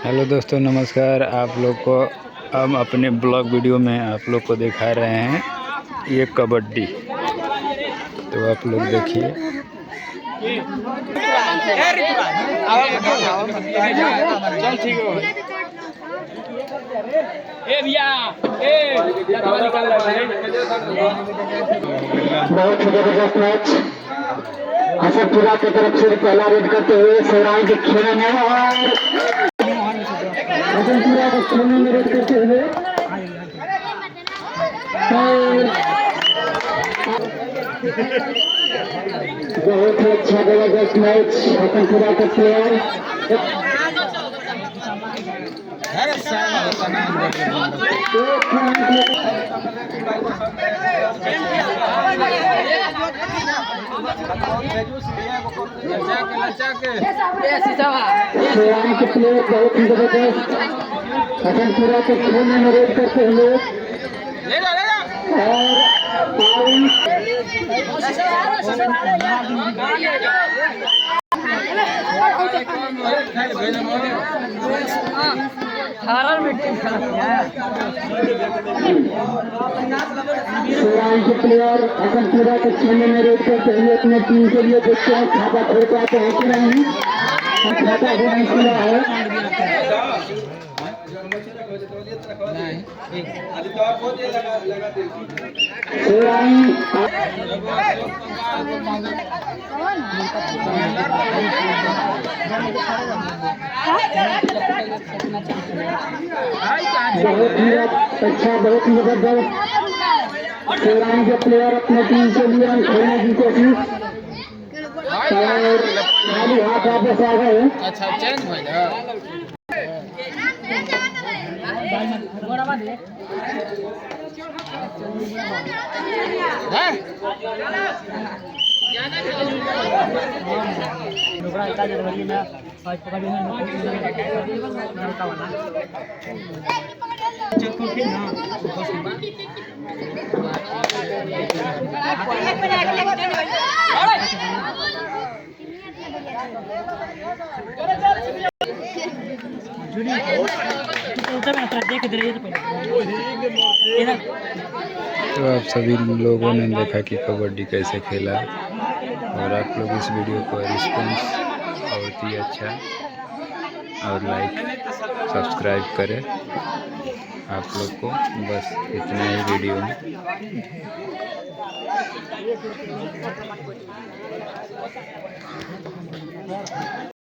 Hello दोस्तों, नमस्कार। आप लोग को हम अपने ब्लॉग वीडियो में आप लोग को दिखा रहे हैं ये कबड्डी। तो आप लोग देखिए। बहुत ही जबरदस्त मैच हसनपुरा की तरफ से पहला रेड करते हुए शिवराज के खेल में और हसनपुरा को खेलने में रेड करते हुए बहुत ही अच्छा जबरदस्त मैच हसनपुरा के प्लेयर शिवराज के प्लेयर बहुत ही जबरदस्त हसनपुरा को खेलने में रेड करते हुए शिवराज के प्लेयर हसनपुरा को खेलने में रेड करते हुए अपने टीम के लिए देखते हैं खाता खोल पाते हैं कि नहीं। खाता भी नहीं खुला है। बहुत ही अच्छा, बहुत ही जबरदस्त शिवराज के प्लेयर अपने टीम के लिए खेलने की कोशिश और खाली हाथ वापस आ गए। अच्छा चेंज तो आप सभी लोगों ने देखा कि कबड्डी कैसे खेला, और आप लोग इस वीडियो को रिस्पॉन्स बहुत ही अच्छा और लाइक सब्सक्राइब करें। आप लोग को बस इतना ही वीडियो में।